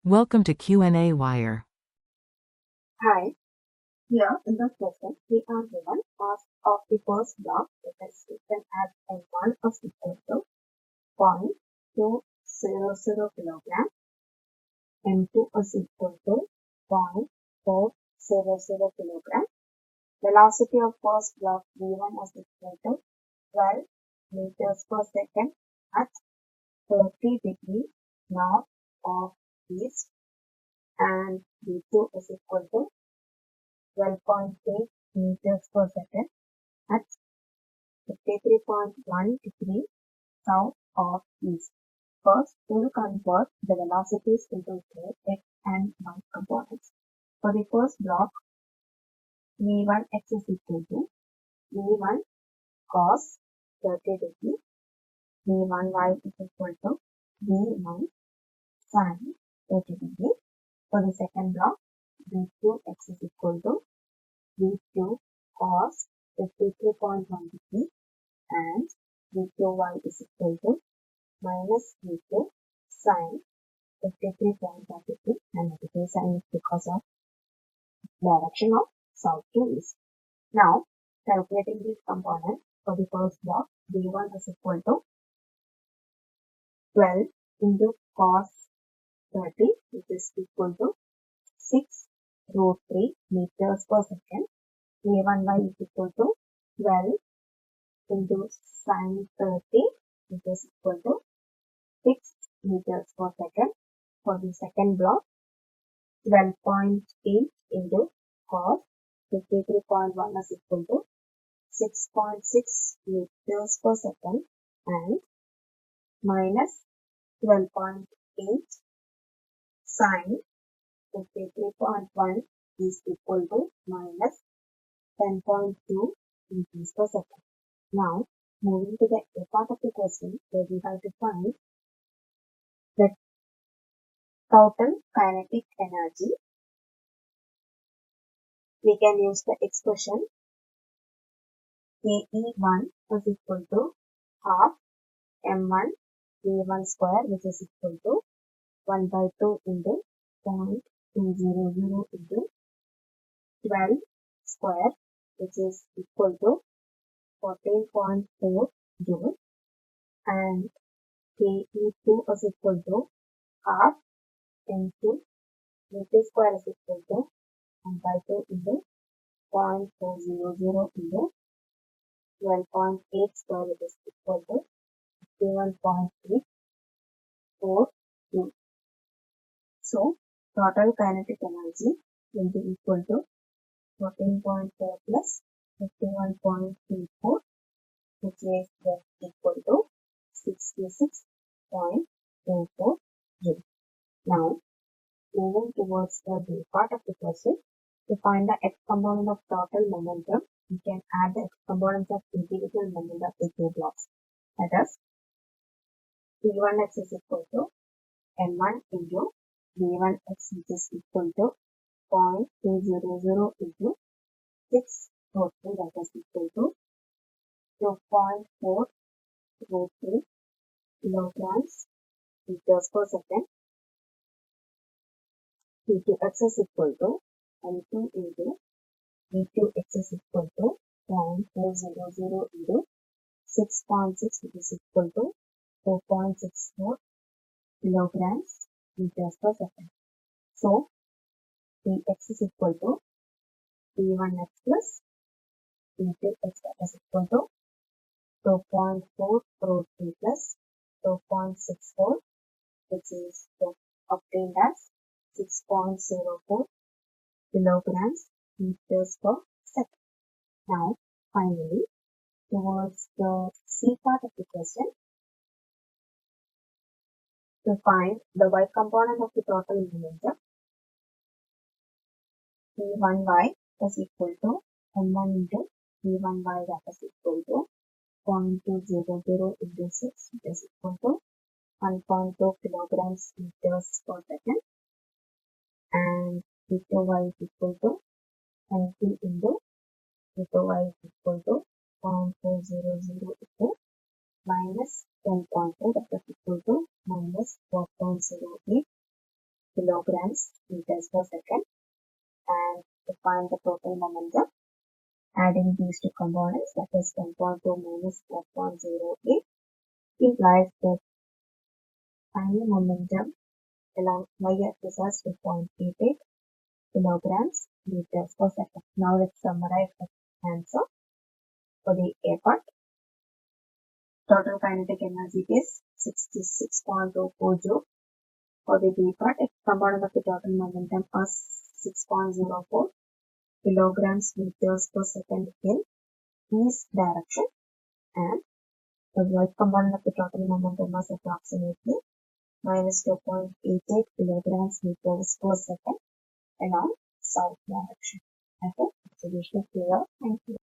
Welcome to qnawire. Hi, here in the question we are given cost of the first block that is written as M1 is equal to 0.200 kilogram, M2 is equal to 0.400 kilogram. Velocity of first block V1 is equal to 12 meters per second at 30 degrees north of east, and V2 is equal to 12.8 meters per second at 53.1 degrees south of east. First, we will convert the velocities into both x and y components. For the first block, v1 x is equal to v1 cos 30 degrees, v1 y is equal to v1 sin 30 degrees. For the second block, v2 x is equal to v2 cos 53.1 degrees and v2y is equal to minus v2 sin 53.1 degrees, and negative sign is because of direction of south to east. Now, calculating these components for the first block, v1 is equal to 12 into cos 30, which is equal to 6 root 3 meters per second. v1y is equal to 12 into sin 30, which is equal to 6 meters per second. For the second block, 12.8 into cos 53.1 is equal to 6.6 meters per second and minus 12.8 sin 53.1 is equal to minus 10.2 meters per second. Now, moving to the A part of the question, where we have to find the total kinetic energy. We can use the expression KE1 is equal to half M1 V1 square, which is equal to 1 by 2 into 0.200 into 12 square, which is equal to 14.4 joule, and KE2 is equal to half into V2 square is equal to 1 by 2 into 0.400 into 12.8 square, which is equal to 51.34 joule. So, total kinetic energy will be equal to 14.4 plus 51.34, which is equal to 66.44 joule. Now, moving towards the B part of the question, to find the x component of total momentum, we can add the x components of individual moment of the two blocks. That is, v1x is equal to m1 into v1x, which is equal to 0.200 into 6 root 3, that is equal to 2.4 root 3 kilograms meters per second. v2x is equal to m2 into v2x is equal to 0.400 into 6.6, which is equal to 4.64 kilograms meters per second. So, vx is equal to v1x plus v2x, that is equal to 2.4 root 3 plus 2.64, which is obtained as 6.04 kilograms meters per second. Now, finally, towards the C part of the question, to find the y component of the total momentum, v1y is equal to m1 into v1y, that is equal to 0.200 into 6, which is equal to 1.2 kilograms meters per second, and v2y is equal to m2 into v2y is equal to 0.400 into minus 10.2, that is equal to minus 4.08 kilograms meters per second, and to find the total momentum, adding these two components, that is 10.2 minus 4.08, implies that final momentum along y-axis as 2.88 kilograms meters per second. Now let's summarize the answer. For the A part, total kinetic energy is 66.24 joule. For the B part, a component of the total momentum is 6.04 kilograms meters per second in east direction, and the Y component of the total momentum is approximately minus 2.88 kilograms meters per second along south direction. I hope the solution is clear. Thank you.